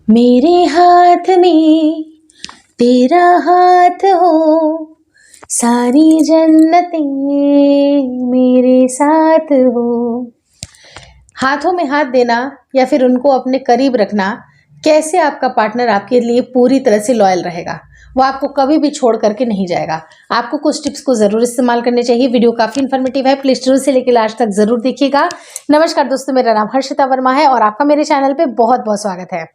मेरे हाथ में तेरा हाथ हो, सारी जन्नतें मेरे साथ हो। हाथों में हाथ देना या फिर उनको अपने करीब रखना, कैसे आपका पार्टनर आपके लिए पूरी तरह से लॉयल रहेगा, वो आपको कभी भी छोड़ करके नहीं जाएगा। आपको कुछ टिप्स को जरूर इस्तेमाल करने चाहिए। वीडियो काफी इन्फॉर्मेटिव है, प्लीज शुरू से लेकर लास्ट तक जरूर देखिएगा। नमस्कार दोस्तों, मेरा नाम हर्षिता वर्मा है और आपका मेरे चैनल पे बहुत बहुत स्वागत है।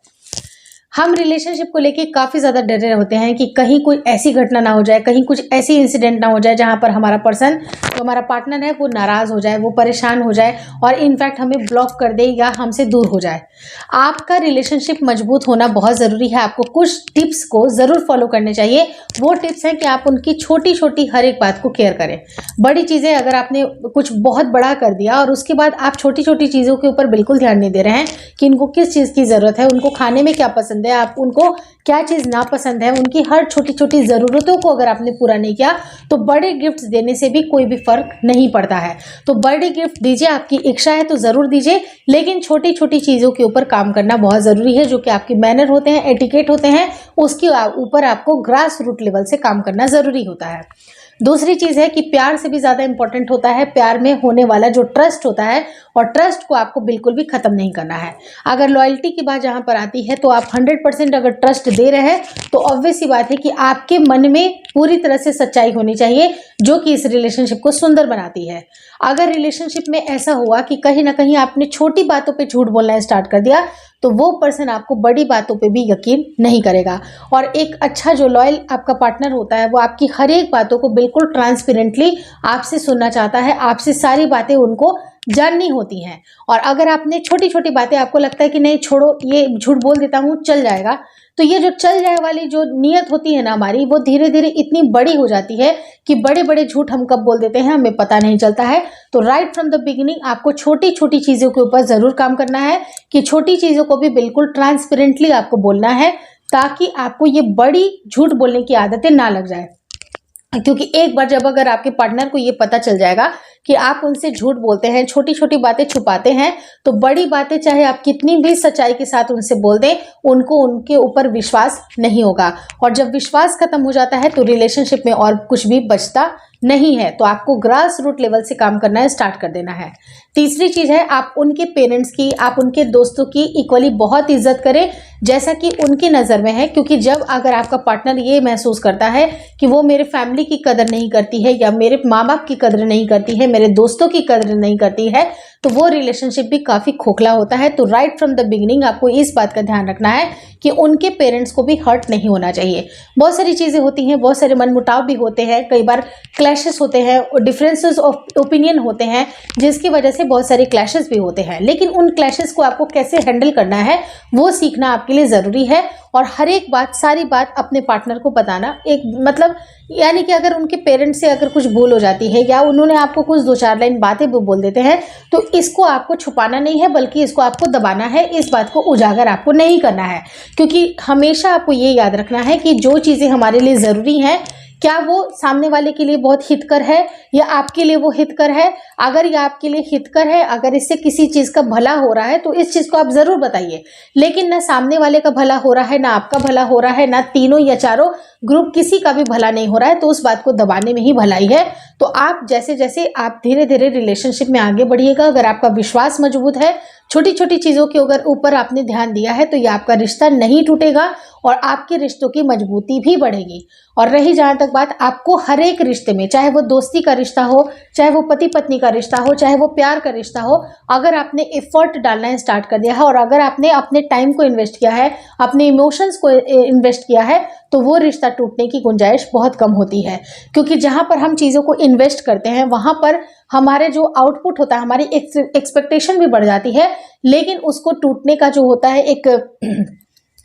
हम रिलेशनशिप को लेके काफ़ी ज़्यादा डरे होते हैं कि कहीं कोई ऐसी घटना ना हो जाए, कहीं कुछ ऐसी इंसिडेंट ना हो जाए जहां पर हमारा पर्सन, जो हमारा पार्टनर है, वो नाराज़ हो जाए, वो परेशान हो जाए और इनफैक्ट हमें ब्लॉक कर दे या हमसे दूर हो जाए। आपका रिलेशनशिप मजबूत होना बहुत ज़रूरी है। आपको कुछ टिप्स को ज़रूर फॉलो करने चाहिए। वो टिप्स हैं कि आप उनकी छोटी छोटी हर एक बात को केयर करें। बड़ी चीज़ें अगर आपने कुछ बहुत बड़ा कर दिया और उसके बाद आप छोटी छोटी चीज़ों के ऊपर बिल्कुल ध्यान नहीं दे रहे हैं कि इनको किस चीज़ की ज़रूरत है, उनको खाने में क्या पसंद है, आप उनको क्या चीज़ नापसंद है, उनकी हर छोटी छोटी ज़रूरतों को अगर आपने पूरा नहीं किया तो बड़े गिफ्ट्स देने से भी कोई भी फर्क नहीं पड़ता है। तो बड़े गिफ्ट दीजिए, आपकी इच्छा है तो ज़रूर दीजिए, लेकिन छोटी छोटी चीज़ों के ऊपर काम करना बहुत ज़रूरी है। जो कि आपके मैनर होते हैं, एटिकेट होते हैं, उसके ऊपर आपको ग्रास रूट लेवल से काम करना ज़रूरी होता है। दूसरी चीज़ है कि प्यार से भी ज़्यादा इंपॉर्टेंट होता है प्यार में होने वाला जो ट्रस्ट होता है, और ट्रस्ट को आपको बिल्कुल भी ख़त्म नहीं करना है। अगर लॉयल्टी की बात जहाँ पर आती है तो आप 100% अगर ट्रस्ट दे रहे हैं तो ऑब्वियस सी बात है कि आपके मन में पूरी तरह से सच्चाई होनी चाहिए, जो कि इस रिलेशनशिप को सुंदर बनाती है। अगर रिलेशनशिप में ऐसा हुआ कि कहीं ना कहीं आपने छोटी बातों पे झूठ बोलना स्टार्ट कर दिया तो वो पर्सन आपको बड़ी बातों पे भी यकीन नहीं करेगा। और एक अच्छा जो लॉयल आपका पार्टनर होता है वो आपकी हर एक बातों को बिल्कुल ट्रांसपेरेंटली आपसे सुनना चाहता है, आपसे सारी बातें उनको जाननी होती हैं। और अगर आपने छोटी छोटी बातें, आपको लगता है कि नहीं छोड़ो ये झूठ बोल देता हूँ चल जाएगा, तो ये जो चल जाए वाली जो नीयत होती है ना हमारी, वो धीरे धीरे इतनी बड़ी हो जाती है कि बड़े बड़े झूठ हम कब बोल देते हैं हमें पता नहीं चलता है। तो राइट फ्रॉम द बिगिनिंग आपको छोटी छोटी चीज़ों के ऊपर ज़रूर काम करना है कि छोटी चीज़ों को भी बिल्कुल ट्रांसपेरेंटली आपको बोलना है, ताकि आपको ये बड़ी झूठ बोलने की आदतें ना लग जाए। क्योंकि एक बार जब अगर आपके पार्टनर को ये पता चल जाएगा कि आप उनसे झूठ बोलते हैं, छोटी छोटी बातें छुपाते हैं, तो बड़ी बातें चाहे आप कितनी भी सच्चाई के साथ उनसे बोल दें, उनको उनके ऊपर विश्वास नहीं होगा। और जब विश्वास खत्म हो जाता है तो रिलेशनशिप में और कुछ भी बचता नहीं है। तो आपको ग्रास रूट लेवल से काम करना स्टार्ट कर देना है। तीसरी चीज़ है, आप उनके पेरेंट्स की, आप उनके दोस्तों की इक्वली बहुत इज्जत करें जैसा कि उनकी नज़र में है। क्योंकि जब अगर आपका पार्टनर ये महसूस करता है कि वो मेरे फैमिली की कदर नहीं करती है, या मेरे माँ बाप की कदर नहीं करती है, मेरे दोस्तों की कदर नहीं करती है, तो वो रिलेशनशिप भी काफ़ी खोखला होता है। तो राइट फ्रॉम द बिगिनिंग आपको इस बात का ध्यान रखना है कि उनके पेरेंट्स को भी हर्ट नहीं होना चाहिए। बहुत सारी चीज़ें होती हैं, बहुत सारे मनमुटाव भी होते हैं, कई बार क्लैशेस होते हैं, डिफरेंसेस ऑफ ओपिनियन होते हैं, जिसकी वजह से बहुत सारे क्लैशेस भी होते हैं। लेकिन उन क्लैशेस को आपको कैसे हैंडल करना है वो सीखना आपके लिए ज़रूरी है। और हर एक बात, सारी बात अपने पार्टनर को बताना, एक मतलब यानी कि अगर उनके पेरेंट्स से अगर कुछ भूल हो जाती है या उन्होंने आपको कुछ दो चार लाइन बातें भी बोल देते हैं, तो इसको आपको छुपाना नहीं है, बल्कि इसको आपको दबाना है। इस बात को उजागर आपको नहीं करना है, क्योंकि हमेशा आपको ये याद रखना है कि जो चीज़ें हमारे लिए ज़रूरी हैं, क्या वो सामने वाले के लिए बहुत हितकर है या आपके लिए वो हितकर है। अगर ये आपके लिए हितकर है, अगर इससे किसी चीज़ का भला हो रहा है, तो इस चीज़ को आप ज़रूर बताइए। लेकिन ना सामने वाले का भला हो रहा है, ना आपका भला हो रहा है, ना तीनों या चारों ग्रुप किसी का भी भला नहीं हो रहा है, तो उस बात को दबाने में ही भलाई है। तो आप जैसे जैसे आप धीरे धीरे रिलेशनशिप में आगे बढ़िएगा, अगर आपका विश्वास मजबूत है, छोटी छोटी चीज़ों के अगर ऊपर आपने ध्यान दिया है, तो ये आपका रिश्ता नहीं टूटेगा और आपके रिश्तों की मजबूती भी बढ़ेगी। और रही जहाँ तक बात, आपको हर एक रिश्ते में, चाहे वो दोस्ती का रिश्ता हो, चाहे वो पति पत्नी का रिश्ता हो, चाहे वो प्यार का रिश्ता हो, अगर आपने एफर्ट डालना स्टार्ट कर दिया है और अगर आपने अपने टाइम को इन्वेस्ट किया है, अपने इमोशंस को इन्वेस्ट किया है, तो वो रिश्ता टूटने की गुंजाइश बहुत कम होती है। क्योंकि जहाँ पर हम चीज़ों को इन्वेस्ट करते हैं वहाँ पर हमारे जो आउटपुट होता है, हमारी एक्सपेक्टेशन भी बढ़ जाती है, लेकिन उसको टूटने का जो होता है एक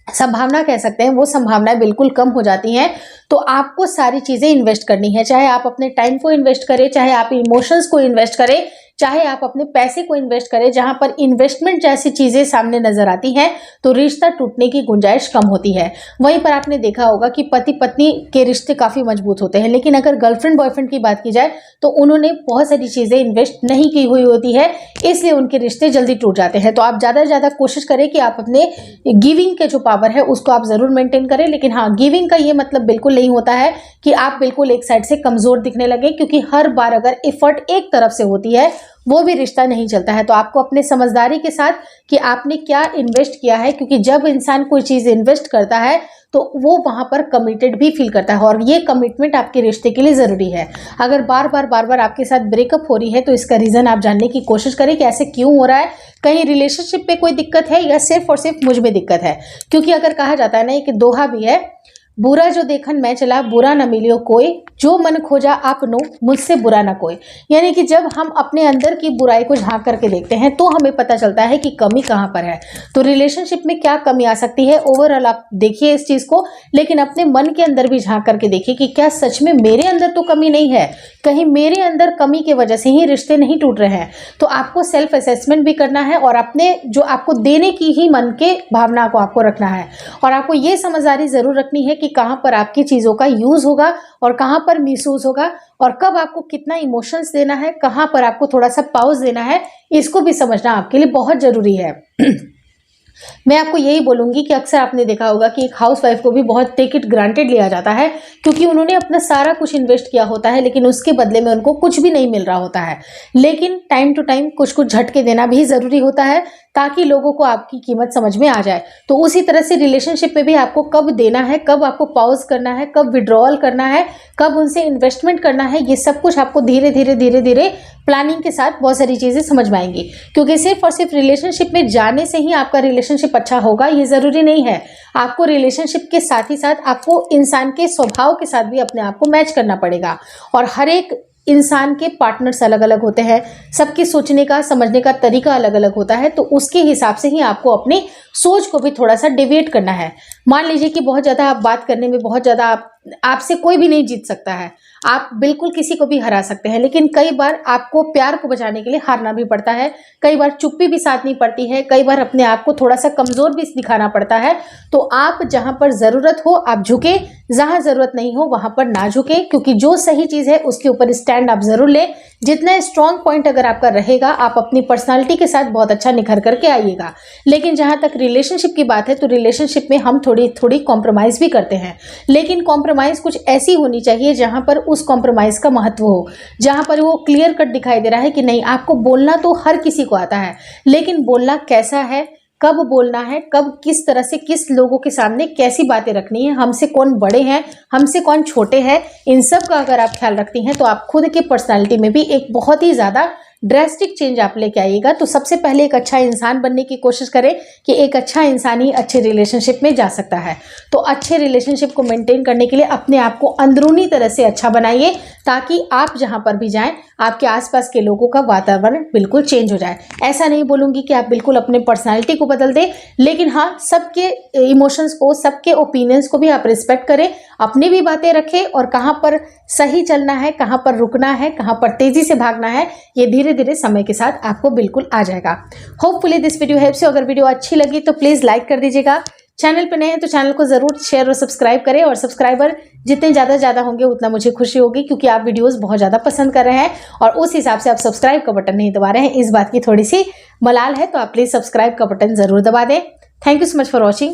संभावना कह सकते हैं, वो संभावनाएं बिल्कुल कम हो जाती हैं। तो आपको सारी चीज़ें इन्वेस्ट करनी है, चाहे आप अपने टाइम को इन्वेस्ट करें, चाहे आप इमोशंस को इन्वेस्ट करें, चाहे आप अपने पैसे को इन्वेस्ट करें, जहां पर इन्वेस्टमेंट जैसी चीजें सामने नजर आती हैं तो रिश्ता टूटने की गुंजाइश कम होती है। वहीं पर आपने देखा होगा कि पति पत्नी के रिश्ते काफी मजबूत होते हैं, लेकिन अगर गर्लफ्रेंड बॉयफ्रेंड की बात की जाए तो उन्होंने बहुत सारी चीजें इन्वेस्ट नहीं की हुई होती है, इसलिए उनके रिश्ते जल्दी टूट जाते हैं। तो आप ज्यादा से ज्यादा कोशिश करें कि आप अपने गिविंग के जो पावर है उसको आप जरूर मेंटेन करें। लेकिन हाँ, गिविंग का ये मतलब बिल्कुल नहीं होता है कि आप बिल्कुल एक साइड से कमजोर दिखने लगे, क्योंकि हर बार अगर एफर्ट एक तरफ से होती है वो भी रिश्ता नहीं चलता है। तो आपको अपने समझदारी के साथ कि आपने क्या इन्वेस्ट किया है, क्योंकि जब इंसान कोई चीज इन्वेस्ट करता है तो वो वहां पर कमिटेड भी फील करता है, और ये कमिटमेंट आपके रिश्ते के लिए जरूरी है। अगर बार बार आपके साथ ब्रेकअप हो रही है तो इसका रीजन आप जानने की कोशिश करें कि ऐसे क्यों हो रहा है। कहीं रिलेशनशिप पे कोई दिक्कत है या सिर्फ और सिर्फ मुझ में दिक्कत है। क्योंकि अगर कहा जाता है ना, एक दोहा भी है, बुरा जो देखन मैं चला बुरा न मिलियो कोई, जो मन खोजा आपनो मुझसे बुरा ना कोई। यानी कि जब हम अपने अंदर की बुराई को झांक करके देखते हैं तो हमें पता चलता है कि कमी कहाँ पर है। तो रिलेशनशिप में क्या कमी आ सकती है, ओवरऑल आप देखिए इस चीज को, लेकिन अपने मन के अंदर भी झांक करके देखिए कि क्या सच में मेरे अंदर तो कमी नहीं है, कहीं मेरे अंदर कमी की वजह से ही रिश्ते नहीं टूट रहे हैं। तो आपको सेल्फ असेसमेंट भी करना है और अपने जो आपको देने की ही मन के भावना को आपको रखना है, और आपको ये समझदारी जरूर रखनी है कि कहां पर आपकी चीजों का यूज होगा और कहां पर मिसयूज होगा, और कब आपको कितना इमोशंस देना है, कहां पर आपको थोड़ा सा पॉज देना है, इसको भी समझना आपके लिए बहुत जरूरी है। मैं आपको यही बोलूंगी कि अक्सर आपने देखा होगा कि एक हाउसवाइफ को भी बहुत टेक इट ग्रांटेड लिया जाता है, क्योंकि उन्होंने अपना सारा कुछ इन्वेस्ट किया होता है लेकिन उसके बदले में उनको कुछ भी नहीं मिल रहा होता है। लेकिन टाइम टू टाइम कुछ कुछ झटके देना भी जरूरी होता है ताकि लोगों को आपकी कीमत समझ में आ जाए। तो उसी तरह से रिलेशनशिप में भी आपको कब देना है, कब आपको पॉज करना है, कब विड्रॉल करना है, कब उनसे इन्वेस्टमेंट करना है, ये सब कुछ आपको धीरे धीरे प्लानिंग के साथ बहुत सारी चीजें समझ में आएंगी। क्योंकि सिर्फ और सिर्फ रिलेशनशिप में जाने से ही आपका रिलेशनशिप अच्छा होगा ये जरूरी नहीं है। आपको रिलेशनशिप के साथ ही साथ आपको इंसान के स्वभाव के साथ भी अपने आप को मैच करना पड़ेगा, और हर एक इंसान के पार्टनर्स अलग अलग होते हैं, सबके सोचने का समझने का तरीका अलग अलग होता है। तो उसके हिसाब से ही आपको अपनी सोच को भी थोड़ा सा डिविएट करना है। मान लीजिए कि बहुत ज़्यादा आप बात करने में बहुत ज़्यादा आपसे कोई भी नहीं जीत सकता है, आप बिल्कुल किसी को भी हरा सकते हैं, लेकिन कई बार आपको प्यार को बचाने के लिए हारना भी पड़ता है, कई बार चुप्पी भी साथ नहीं पड़ती है, कई बार अपने आप को थोड़ा सा कमजोर भी दिखाना पड़ता है। तो आप जहां पर जरूरत हो आप झुके, जहां जरूरत नहीं हो वहां पर ना झुके, क्योंकि जो सही चीज है उसके ऊपर स्टैंड आप जरूर लें। जितना स्ट्रॉन्ग पॉइंट अगर आपका रहेगा आप अपनी पर्सनालिटी के साथ बहुत अच्छा निखर करके आइएगा। लेकिन जहां तक रिलेशनशिप की बात है तो रिलेशनशिप में हम थोड़ी थोड़ी कॉम्प्रोमाइज भी करते हैं, लेकिन कॉम्प्रोमाइज कुछ ऐसी होनी चाहिए जहां पर उस कॉम्प्रोमाइज का महत्व हो, जहां पर वो क्लियर कट दिखाई दे रहा है कि नहीं, आपको बोलना तो हर किसी को आता है, लेकिन बोलना कैसा है, कब बोलना है, कब किस तरह से किस लोगों के सामने कैसी बातें रखनी है, हमसे कौन बड़े हैं, हमसे कौन छोटे हैं, इन सब का अगर आप ख्याल रखती हैं तो आप खुद के पर्सनालिटी में भी एक बहुत ही ज़्यादा ड्रेस्टिक चेंज आप लेके आइएगा। तो सबसे पहले एक अच्छा इंसान बनने की कोशिश करें कि एक अच्छा इंसान ही अच्छे रिलेशनशिप में जा सकता है। तो अच्छे रिलेशनशिप को मेंटेन करने के लिए अपने आप को अंदरूनी तरह से अच्छा बनाइए, ताकि आप जहां पर भी जाएं आपके आसपास के लोगों का वातावरण बिल्कुल चेंज हो जाए। ऐसा नहीं बोलूंगी कि आप बिल्कुल अपने पर्सनालिटी को बदल दें, लेकिन हाँ, सबके इमोशंस को, सबके ओपिनियंस को भी आप रिस्पेक्ट करें, अपनी भी बातें रखें, और कहाँ पर सही चलना है, कहाँ पर रुकना है, कहाँ पर तेजी से भागना है, ये धीरे धीरे समय के साथ आपको बिल्कुल आ जाएगा। Hopefully this video helps you. अगर वीडियो अच्छी लगी तो प्लीज लाइक कर दीजिएगा। चैनल पर नए हैं तो चैनल को जरूर शेयर और सब्सक्राइब करें, और सब्सक्राइबर जितने ज़्यादा होंगे उतना मुझे खुशी होगी, क्योंकि आप वीडियोस बहुत ज़्यादा पसंद कर रहे हैं और उस हिसाब से आप सब्सक्राइब का बटन नहीं दबा रहे हैं। इस बात की थोड़ी सी मलाल है, तो आप प्लीज़ सब्सक्राइब का बटन ज़रूर दबा दें। Thank you so much for watching.